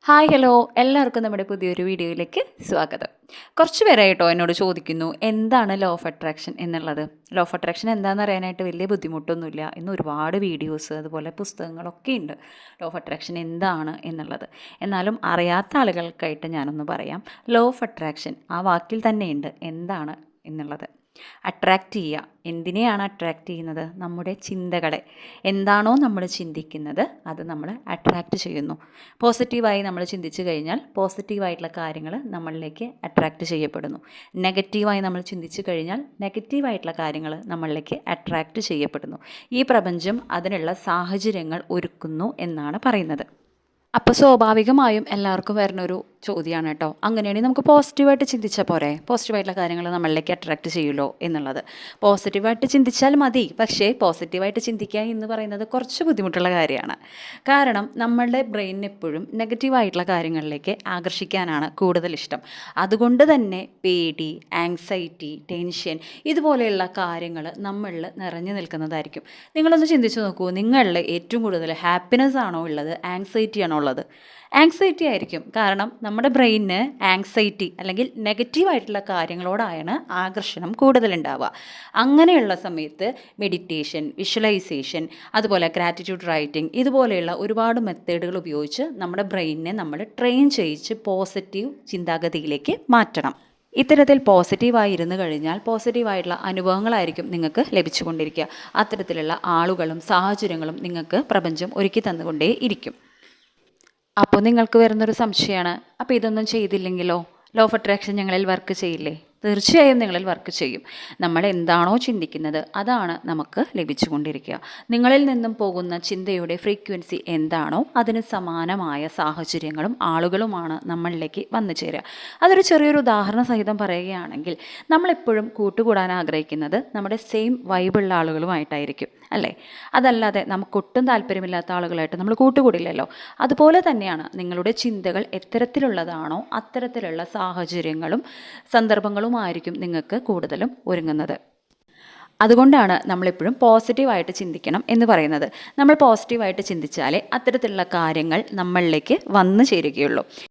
Hi hello എല്ലാവർക്കും നമ്മുടെ പുതിയൊരു വീഡിയോയിലേക്ക് സ്വാഗതം. കുറച്ച് പേരായിട്ടോ എന്നോട് ചോദിക്കുന്നു എന്താണ് ലോ ഓഫ് അട്രാക്ഷൻ എന്നുള്ളത്. ലോ ഓഫ് അട്രാക്ഷൻ എന്താണെന്ന് അറിയാനായിട്ട് വലിയ ബുദ്ധിമുട്ടൊന്നുമില്ല. ഇന്ന് ഒരുപാട് വീഡിയോസ് അതുപോലെ പുസ്തകങ്ങളൊക്കെ ഉണ്ട് ലോ ഓഫ് അട്രാക്ഷൻ എന്താണ് എന്നുള്ളത്. എന്നാലും അറിയാത്ത ആളുകൾക്കായിട്ട് ഞാനൊന്ന് പറയാം. ലോ ഓഫ് അട്രാക്ഷൻ ആ വാക്കിൽ തന്നെയുണ്ട് എന്താണ് എന്നുള്ളത്. അട്രാക്റ്റ് ചെയ്യുക. എന്തിനെയാണ് അട്രാക്റ്റ് ചെയ്യുന്നത്? നമ്മുടെ ചിന്തകളെ. എന്താണോ നമ്മൾ ചിന്തിക്കുന്നത് അത് നമ്മൾ അട്രാക്റ്റ് ചെയ്യുന്നു. പോസിറ്റീവായി നമ്മൾ ചിന്തിച്ചു കഴിഞ്ഞാൽ പോസിറ്റീവായിട്ടുള്ള കാര്യങ്ങൾ നമ്മളിലേക്ക് അട്രാക്റ്റ് ചെയ്യപ്പെടുന്നു. നെഗറ്റീവായി നമ്മൾ ചിന്തിച്ചു കഴിഞ്ഞാൽ നെഗറ്റീവായിട്ടുള്ള കാര്യങ്ങൾ നമ്മളിലേക്ക് അട്രാക്റ്റ് ചെയ്യപ്പെടുന്നു. ഈ പ്രപഞ്ചം അതിനുള്ള സാഹചര്യങ്ങൾ ഒരുക്കുന്നു എന്നാണ് പറയുന്നത്. അപ്പോൾ സ്വാഭാവികമായും എല്ലാവർക്കും വരുന്നൊരു ചോദ്യമാണ് കേട്ടോ. അങ്ങനെയാണെങ്കിൽ നമുക്ക് പോസിറ്റീവായിട്ട് ചിന്തിച്ചാൽ പോരെ? പോസിറ്റീവായിട്ടുള്ള കാര്യങ്ങൾ നമ്മളിലേക്ക് അട്രാക്റ്റ് ചെയ്യുമല്ലോ എന്നുള്ളത്. പോസിറ്റീവായിട്ട് ചിന്തിച്ചാൽ മതി. പക്ഷേ പോസിറ്റീവായിട്ട് ചിന്തിക്കുക എന്ന് പറയുന്നത് കുറച്ച് ബുദ്ധിമുട്ടുള്ള കാര്യമാണ്. കാരണം നമ്മളുടെ ബ്രെയിനിന് എപ്പോഴും നെഗറ്റീവായിട്ടുള്ള കാര്യങ്ങളിലേക്ക് ആകർഷിക്കാനാണ് കൂടുതൽ ഇഷ്ടം. അതുകൊണ്ട് തന്നെ പേടി, ആങ്സൈറ്റി, ടെൻഷൻ ഇതുപോലെയുള്ള കാര്യങ്ങൾ നമ്മളിൽ നിറഞ്ഞു നിൽക്കുന്നതായിരിക്കും. നിങ്ങളൊന്ന് ചിന്തിച്ച് നോക്കൂ, നിങ്ങളിൽ ഏറ്റവും കൂടുതൽ ഹാപ്പിനെസ് ആണോ ഉള്ളത്, ആങ്സൈറ്റി ആണോ ഉള്ളത്? ആങ്സൈറ്റി ആയിരിക്കും. കാരണം നമ്മുടെ ബ്രെയിനിന് ആങ്സൈറ്റി അല്ലെങ്കിൽ നെഗറ്റീവായിട്ടുള്ള കാര്യങ്ങളോടാണ് ആകർഷണം കൂടുതലുണ്ടാവുക. അങ്ങനെയുള്ള സമയത്ത് മെഡിറ്റേഷൻ, വിഷ്വലൈസേഷൻ, അതുപോലെ ഗ്രാറ്റിറ്റ്യൂഡ് റൈറ്റിംഗ് ഇതുപോലെയുള്ള ഒരുപാട് മെത്തേഡുകൾ ഉപയോഗിച്ച് നമ്മുടെ ബ്രെയിനിനെ നമ്മൾ ട്രെയിൻ ചെയ്യിച്ച് പോസിറ്റീവ് ചിന്താഗതിയിലേക്ക് മാറ്റണം. ഇത്തരത്തിൽ പോസിറ്റീവായി ഇരുന്ന് കഴിഞ്ഞാൽ പോസിറ്റീവായിട്ടുള്ള അനുഭവങ്ങളായിരിക്കും നിങ്ങൾക്ക് ലഭിച്ചുകൊണ്ടിരിക്കുക. അത്തരത്തിലുള്ള ആളുകളും സാഹചര്യങ്ങളും നിങ്ങൾക്ക് പ്രപഞ്ചം ഒരുക്കി തന്നുകൊണ്ടേ ഇരിക്കും. അപ്പോൾ നിങ്ങൾക്ക് വരുന്നൊരു സംശയമാണ്, അപ്പോൾ ഇതൊന്നും ചെയ്തില്ലെങ്കിലോ? ലോ ഓഫ് അട്രാക്ഷൻ ഞങ്ങളിൽ വർക്ക് ചെയ്യില്ലേ? തീർച്ചയായും നിങ്ങളിൽ വർക്ക് ചെയ്യും. നമ്മൾ എന്താണോ ചിന്തിക്കുന്നത് അതാണ് നമുക്ക് ലഭിച്ചുകൊണ്ടിരിക്കുക. നിങ്ങളിൽ നിന്നും പോകുന്ന ചിന്തയുടെ ഫ്രീക്വൻസി എന്താണോ അതിന് സമാനമായ സാഹചര്യങ്ങളും ആളുകളുമാണ് നമ്മളിലേക്ക് വന്നു ചേരുക. അതൊരു ചെറിയൊരു ഉദാഹരണ സഹിതം പറയുകയാണെങ്കിൽ, നമ്മളെപ്പോഴും കൂട്ടുകൂടാൻ ആഗ്രഹിക്കുന്നത് നമ്മുടെ സെയിം വൈബുള്ള ആളുകളുമായിട്ടായിരിക്കും അല്ലേ? അതല്ലാതെ നമുക്കൊട്ടും താല്പര്യമില്ലാത്ത ആളുകളായിട്ട് നമ്മൾ കൂട്ടുകൂടില്ലല്ലോ. അതുപോലെ തന്നെയാണ് നിങ്ങളുടെ ചിന്തകൾ എത്തരത്തിലുള്ളതാണോ അത്തരത്തിലുള്ള സാഹചര്യങ്ങളും സന്ദർഭങ്ങളുമായിരിക്കും നിങ്ങൾക്ക് കൂടുതലും ഒരുങ്ങുന്നത്. അതുകൊണ്ടാണ് നമ്മളെപ്പോഴും പോസിറ്റീവായിട്ട് ചിന്തിക്കണം എന്ന് പറയുന്നത്. നമ്മൾ പോസിറ്റീവായിട്ട് ചിന്തിച്ചാലേ അത്തരത്തിലുള്ള കാര്യങ്ങൾ നമ്മളിലേക്ക് വന്നു ചേരുകയുള്ളൂ.